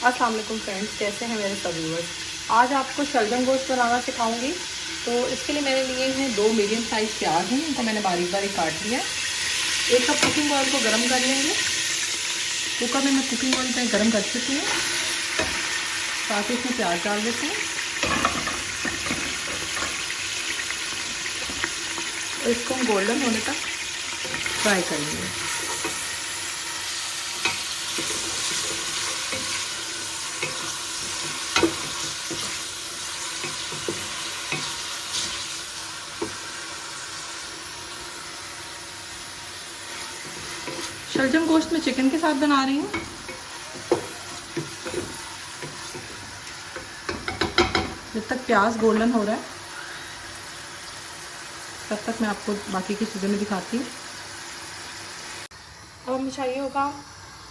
अस्सलाम वालेकुम फ्रेंड्स, कैसे हैं मेरे सब व्यूअर्स। आज आपको शलजम गोश्त बनाना सिखाऊंगी। तो इसके लिए मैंने लिए हैं 2 मीडियम साइज़ प्याज हैं, इनको मैंने बारीक बारीक काट लिया है। 1 कप कुकिंग ऑयल को गर्म कर लेंगे। कुकर में मैं कुकिंग ऑयल गर्म कर चुकी हूँ। साथ ही इसमें प्याज डाल देते हैं और इसको हम गोल्डन होने तक फ्राई करेंगे। शलजम गोश्त में चिकन के साथ बना रही हूँ। जब तक प्याज गोल्डन हो रहा है तब तक मैं आपको बाकी की चीज़ें में दिखाती हूँ। अब हमें चाहिए होगा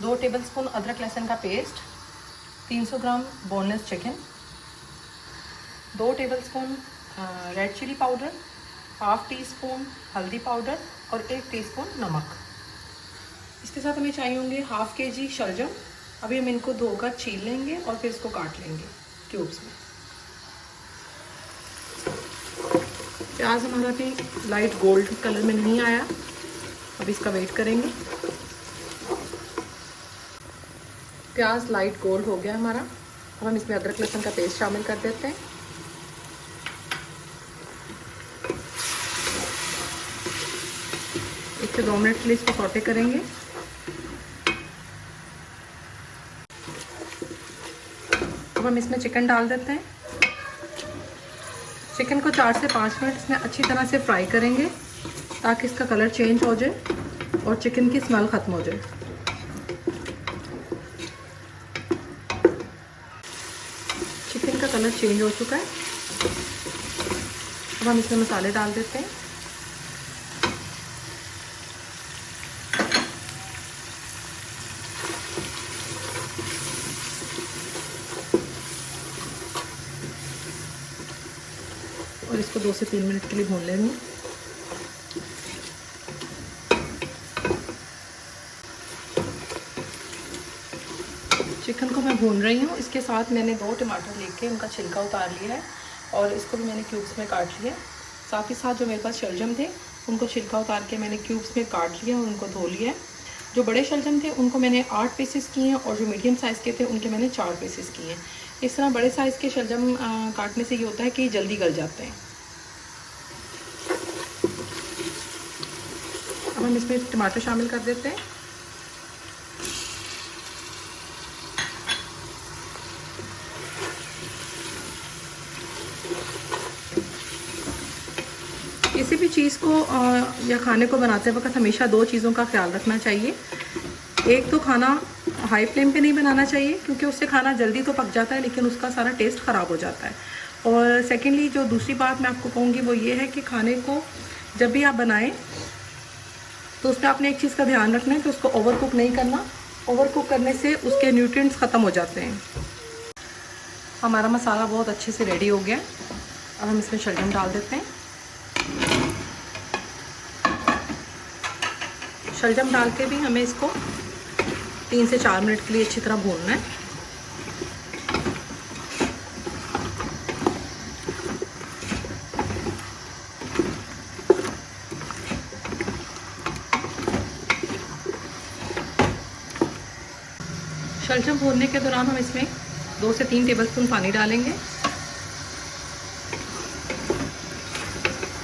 2 टेबलस्पून अदरक लहसुन का paste, 300 gram boneless chicken, 2 tablespoon red chilli powder, half teaspoon हल्दी पाउडर और 1 टीस्पून नमक। इसके साथ हमें चाहिए होंगे हाफ केजी शलजम। अभी हम इनको धोकर छील लेंगे और फिर इसको काट लेंगे क्यूब्स में। प्याज हमारा भी लाइट गोल्ड कलर में नहीं आया, अब इसका वेट करेंगे। प्याज लाइट गोल्ड हो गया हमारा। अब हम इसमें अदरक लहसुन का पेस्ट शामिल कर देते हैं। इससे 2 मिनट के लिए इसको सौटे करेंगे। अब हम इसमें चिकन डाल देते हैं। चिकन को 4 से 5 मिनट इसमें अच्छी तरह से फ्राई करेंगे ताकि इसका कलर चेंज हो जाए और चिकन की स्मेल ख़त्म हो जाए। चिकन का कलर चेंज हो चुका है। अब हम इसमें मसाले डाल देते हैं। और इसको 2 से 3 मिनट के लिए भून लेंगे। चिकन को मैं भून रही हूँ। इसके साथ मैंने 2 टमाटर लेके उनका छिलका उतार लिया है और इसको भी मैंने क्यूब्स में काट लिया। साथ ही साथ जो मेरे पास शलजम थे उनको छिलका उतार के मैंने क्यूब्स में काट लिया और उनको धो लिया है। जो बड़े शलजम थे उनको मैंने 8 पीसेस किए हैं और जो मीडियम साइज़ के थे उनके मैंने 4 पीसेस किए हैं। इस तरह बड़े साइज़ के शलजम काटने से ये होता है कि जल्दी गल जाते हैं। अब हम इसमें टमाटर शामिल कर देते हैं। किसी भी चीज़ को या खाने को बनाते वक्त हमेशा 2 चीज़ों का ख्याल रखना चाहिए। एक तो खाना हाई फ्लेम पे नहीं बनाना चाहिए क्योंकि उससे खाना जल्दी तो पक जाता है लेकिन उसका सारा टेस्ट ख़राब हो जाता है। और सेकेंडली जो दूसरी बात मैं आपको कहूँगी वो ये है कि खाने को जब भी आप बनाएं तो उसमें आपने एक चीज़ का ध्यान रखना है कि उसको ओवर कुक नहीं करना। ओवर कुक करने से उसके न्यूट्रिएंट्स ख़त्म हो जाते हैं। हमारा मसाला बहुत अच्छे से रेडी हो गया। अब हम इसमें शलजम डाल देते हैं। शलजम डाल के भी हमें इसको 3 से 4 मिनट के लिए अच्छी तरह भूनना है। शलजम भूनने के दौरान हम इसमें 2 से 3 टेबलस्पून पानी डालेंगे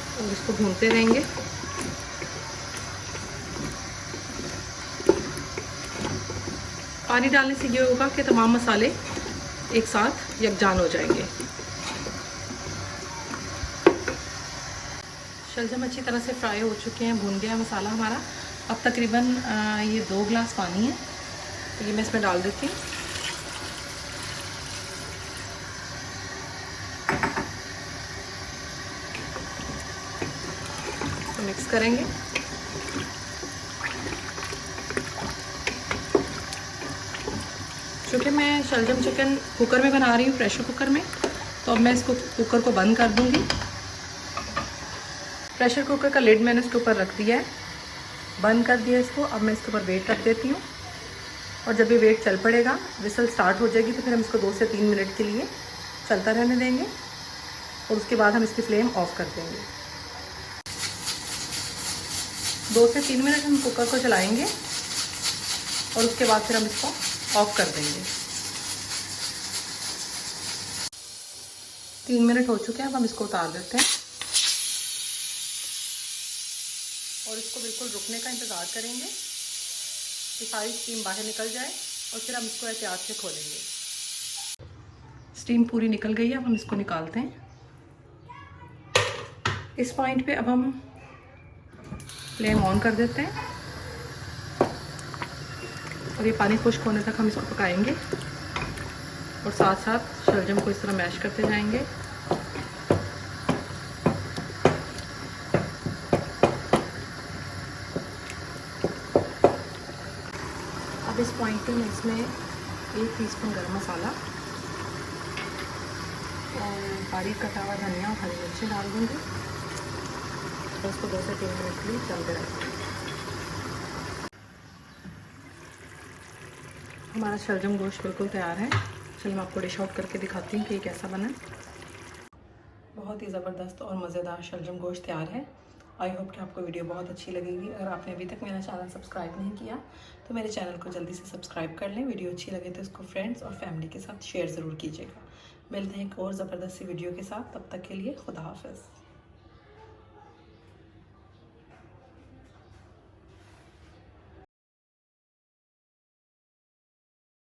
और इसको भूनते रहेंगे। पानी डालने से ये होगा कि तमाम मसाले एक साथ यकजान हो जाएंगे। शलजम अच्छी तरह से फ्राई हो चुके हैं, भून गया मसाला हमारा। अब तकरीबन ये 2 गिलास पानी है, तो ये मैं इसमें डाल देती हूँ। तो मिक्स करेंगे। क्योंकि मैं शलजम चिकन कुकर में बना रही हूँ, प्रेशर कुकर में, तो अब मैं इसको कुकर को बंद कर दूँगी। प्रेशर कुकर का लिड मैंने इसके ऊपर रख दिया है, बंद कर दिया इसको। अब मैं इसके ऊपर वेट रख देती हूँ और जब ये वेट चल पड़ेगा, विसल स्टार्ट हो जाएगी, तो फिर हम इसको 2 से 3 मिनट के लिए चलता रहने देंगे और उसके बाद हम इसकी फ्लेम ऑफ कर देंगे। 2 से 3 मिनट हम कुकर को चलाएंगे और उसके बाद फिर हम इसको ऑफ कर देंगे। 3 मिनट हो चुके हैं, अब हम इसको उतार देते हैं और इसको बिल्कुल रुकने का इंतज़ार करेंगे कि सारी स्टीम बाहर निकल जाए और फिर हम इसको एहतियात से खोलेंगे। स्टीम पूरी निकल गई है, अब हम इसको निकालते हैं। इस पॉइंट पे अब हम फ्लेम ऑन कर देते हैं और ये पानी खुश्क होने तक हम इसको पकाएंगे और साथ साथ शलजम को इस तरह मैश करते जाएंगे। अब इस पॉइंट पे मैं इसमें 1 टीस्पून गरम मसाला और बारीक कटा हुआ धनिया और हरी मिर्ची डाल दूँगी और इसको 2 से 3 मिनट के लिए चलते रहेंगे। हमारा शलजम गोश्त बिल्कुल तैयार है। चलिए मैं आपको डिश आउट करके दिखाती हूँ कि ये कैसा बना है। बहुत ही ज़बरदस्त और मज़ेदार शलजम गोश्त तैयार है। आई होप कि आपको वीडियो बहुत अच्छी लगेगी। अगर आपने अभी तक मेरा चैनल सब्सक्राइब नहीं किया तो मेरे चैनल को जल्दी से सब्सक्राइब कर लें। वीडियो अच्छी लगे तो इसको फ्रेंड्स और फैमिली के साथ शेयर ज़रूर कीजिएगा। मिलते हैं एक और ज़बरदस्त सी वीडियो के साथ, तब तक के लिए खुदा हाफ़िज़।